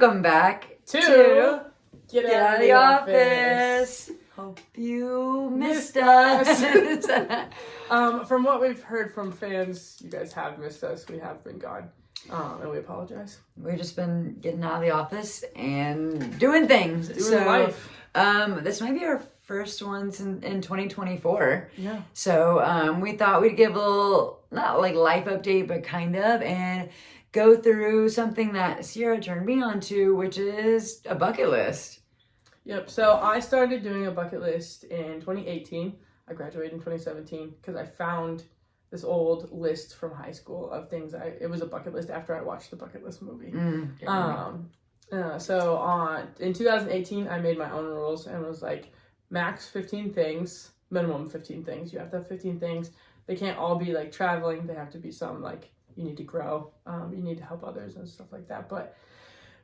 welcome back to Get Out of the Office. Hope you missed us. From what we've heard from fans, you guys have missed us. We have been gone, and we apologize. We've just been getting out of the office and doing things. Doing life. This might be our first ones in 2024. Yeah. So we thought we'd give a little, not like life update, but kind of, and go through something that Sierra turned me on to, which is a bucket list. Yep. So I started doing a bucket list in 2018. I graduated in 2017 because I found this old list from high school of things it was a bucket list after I watched the Bucket List movie. So in 2018, I made my own rules and was like, max 15 things, minimum 15 things. You have to have 15 things. They can't all be like traveling. They have to be some like you need to grow. You need to help others and stuff like that. But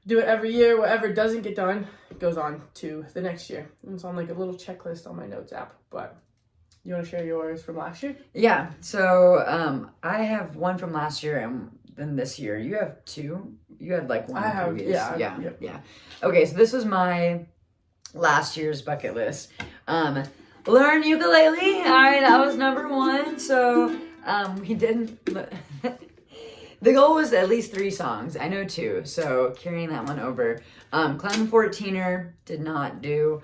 do it every year. Whatever doesn't get done goes on to the next year. And it's on like a little checklist on my notes app. But you want to share yours from last year? Yeah. So I have one from last year and then this year. You have two. You had like one previous. Yeah. Okay, so this was my last year's bucket list. Learn ukulele. All right, that was number one. So we didn't. The goal was at least 3 songs. I know 2, so carrying that one over. Climb 14er, did not do.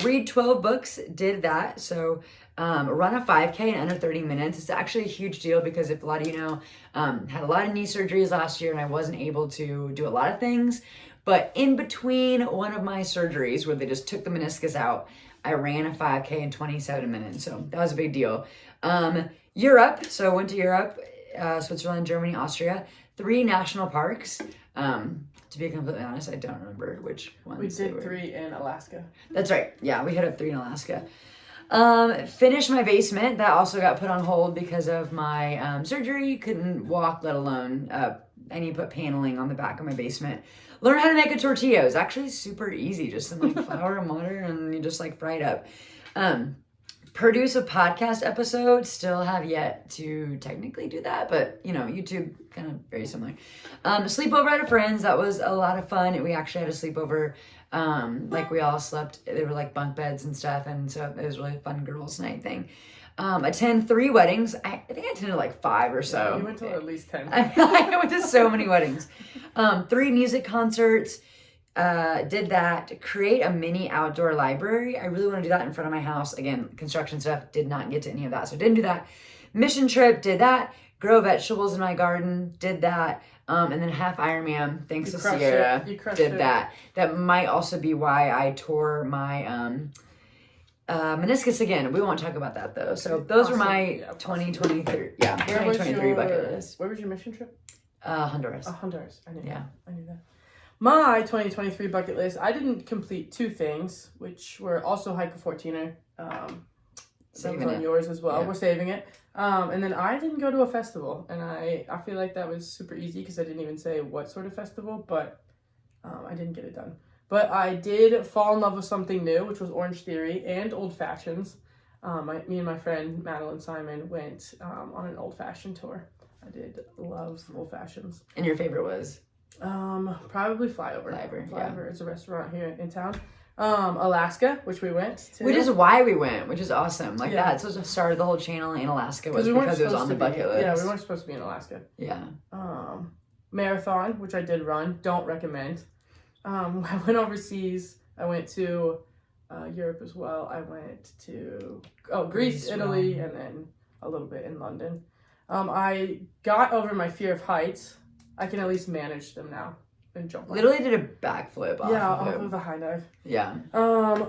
Read 12 books, did that. So run a 5K in under 30 minutes. It's actually a huge deal because if a lot of you know, had a lot of knee surgeries last year and I wasn't able to do a lot of things. But in between one of my surgeries where they just took the meniscus out, I ran a 5K in 27 minutes. So that was a big deal. Europe, so I went to Europe. Switzerland, Germany, Austria, 3 national parks. To be completely honest, I don't remember which ones. We did 3 in Alaska. That's right. Yeah, we hit up 3 in Alaska. Finished my basement. That also got put on hold because of my surgery. Couldn't walk, let alone I need to put paneling on the back of my basement. Learn how to make a tortilla. It's actually super easy. Just some like flour and water, and you just like fry it up. Produce a podcast episode. Still have yet to technically do that, but you know, YouTube kind of very similar. Sleepover at a friend's. That was a lot of fun. We actually had a sleepover. Like we all slept. There were like bunk beds and stuff, and so it was really a fun girls' night thing. Attend 3 weddings. I think I attended like 5 or so. Yeah, you went to at least 10. I went to so many weddings. 3 music concerts. Did that. Create a mini outdoor library. I really want to do that in front of my house. Again, construction stuff, did not get to any of that, so didn't do that. Mission trip, did that. Grow vegetables in my garden, did that. And then half Ironman, thanks to Sierra, did that. That might also be why I tore my meniscus again. We won't talk about that though. So those were my 2023. Yeah, 2023 bucket list. Where was your mission trip? Honduras. Honduras. I knew Yeah. that. I knew that. My 2023 bucket list, I didn't complete 2 things, which were also hike a 14er. That was on yours as well. Yeah. We're saving it. And then I didn't go to a festival, and I feel like that was super easy because I didn't even say what sort of festival, but I didn't get it done. But I did fall in love with something new, which was Orange Theory and Old Fashions. Me and my friend Madeline Simon went on an old fashioned tour. I did love Old Fashions. And your favorite was? Probably Flyover. Flyover, yeah. It's a restaurant here in town. Alaska, which we went to. Which is why we went, which is awesome. Like that. So it started the whole channel in Alaska was because it was on the bucket list. Yeah, we weren't supposed to be in Alaska. Yeah. Marathon, which I did run. Don't recommend. I went overseas. I went to Europe as well. I went to Greece, Italy, and then a little bit in London. I got over my fear of heights. I can at least manage them now and jump. Literally did a backflip off of the high dive. Yeah.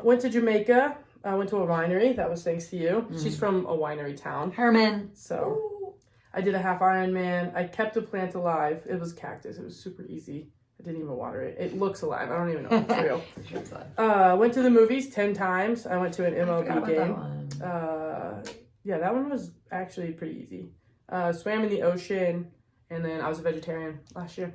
Went to Jamaica. I went to a winery. That was thanks to you. She's from a winery town. Herman. So I did a half Ironman. I kept a plant alive. It was cactus. It was super easy. I didn't even water it. It looks alive. I don't even know if it's real. Sure it's alive. Went to the movies 10 times. I went to an MLB game. That one. That one was actually pretty easy. Swam in the ocean. And then I was a vegetarian last year.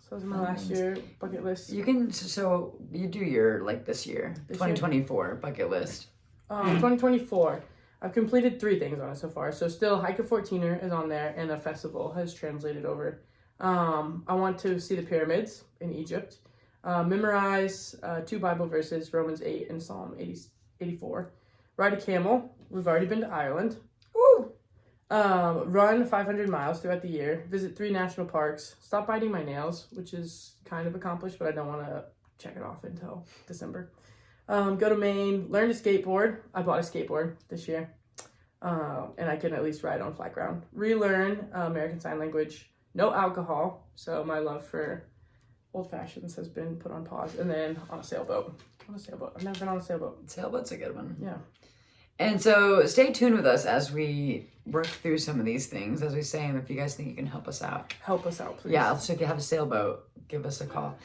So that was my last year bucket list. You do your, like, this year, 2024 bucket list. 2024. I've completed 3 things on it so far. So still hike a 14er is on there, and a festival has translated over. I want to see the pyramids in Egypt. Memorize 2 Bible verses, Romans 8 and Psalm 84. Ride a camel. We've already been to Ireland. Woo! Run 500 miles throughout the year. Visit 3 national parks. Stop biting my nails, which is kind of accomplished, but I don't want to check it off until December. Go to Maine. Learn to skateboard. I bought a skateboard this year. And I can at least ride on flat ground. Relearn American Sign Language. No alcohol. So my love for old fashions has been put on pause. And then on a sailboat. I've never been on a sailboat. Sailboat's a good one. Yeah. And so stay tuned with us as we work through some of these things. As we say, and if you guys think you can help us out. Help us out, please. Yeah, so if you have a sailboat, give us a call.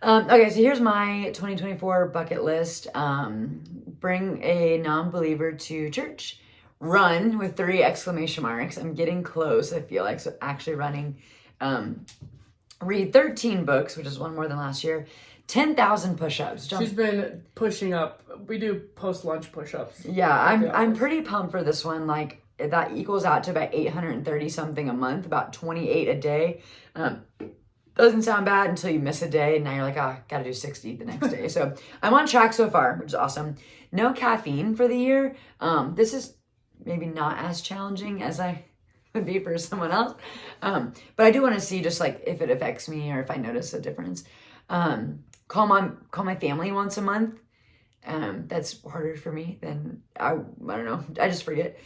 Okay, so here's my 2024 bucket list. Bring a non-believer to church. Run with 3 exclamation marks. I'm getting close, I feel like. So actually running. Read 13 books, which is one more than last year. 10,000 push-ups. She's been pushing up. We do post-lunch push-ups. Yeah, I'm pretty pumped for this one. Like, that equals out to about 830 something a month, about 28 a day. Doesn't sound bad until you miss a day, and now you're like, gotta do 60 the next day. So I'm on track so far, which is awesome. No caffeine for the year. This is maybe not as challenging as I would be for someone else. But I do want to see just like if it affects me or if I notice a difference. Call my family once a month. That's harder for me than I don't know. I just forget.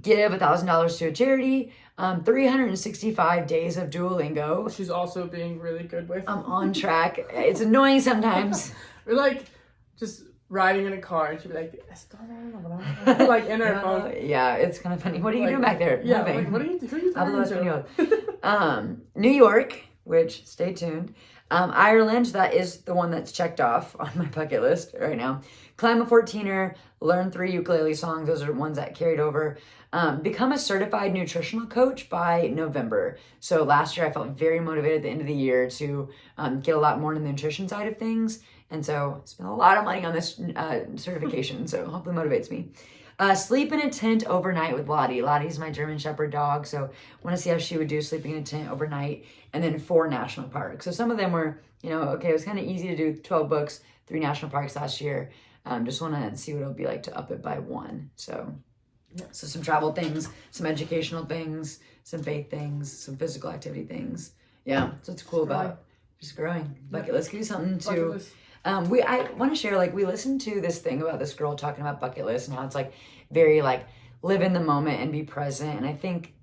Give $1,000 to a charity. 365 days of Duolingo. She's also being really good with. I'm on track. It's annoying sometimes. We're like just riding in a car and she'd be like, like in her phone. Yeah, it's kind of funny. What are you doing back there? Yeah, like, what are you doing? New York, which stay tuned. Ireland, that is the one that's checked off on my bucket list right now. Climb a 14er, learn 3 ukulele songs. Those are ones that carried over. Become a certified nutritional coach by November. So last year I felt very motivated at the end of the year to get a lot more into the nutrition side of things. And so spent a lot of money on this certification. So hopefully motivates me. Sleep in a tent overnight with Lottie. Lottie's my German Shepherd dog. So want to see how she would do sleeping in a tent overnight. And then 4 national parks. So some of them were, okay, it was kind of easy to do 12 books, 3 national parks last year. Just want to see what it'll be like to up it by 1. So some travel things, some educational things, some faith things, some physical activity things. Yeah, so it's cool about just growing. Bucket list. Give you something to... I want to share, we listened to this thing about this girl talking about bucket lists and how it's very live in the moment and be present. And I think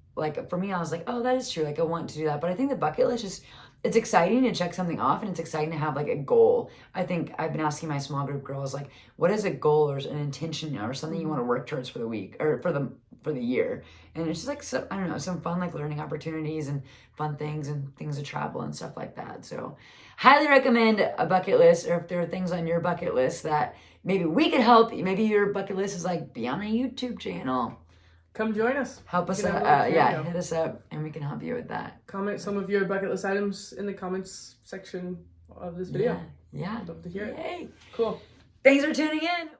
for me, I was like, oh, that is true. I want to do that. But I think the bucket list it's exciting to check something off and it's exciting to have a goal. I think I've been asking my small group girls, what is a goal or an intention or something you want to work towards for the week or for the year? And it's just I don't know, some fun learning opportunities and fun things and things to travel and stuff like that. So highly recommend a bucket list, or if there are things on your bucket list that maybe we could help. Maybe your bucket list is be on a YouTube channel. Come join us. Help us hit us up and we can help you with that. Comment some of your bucket list items in the comments section of this video. Yeah. I'd love to hear it. Yay. Cool. Thanks for tuning in.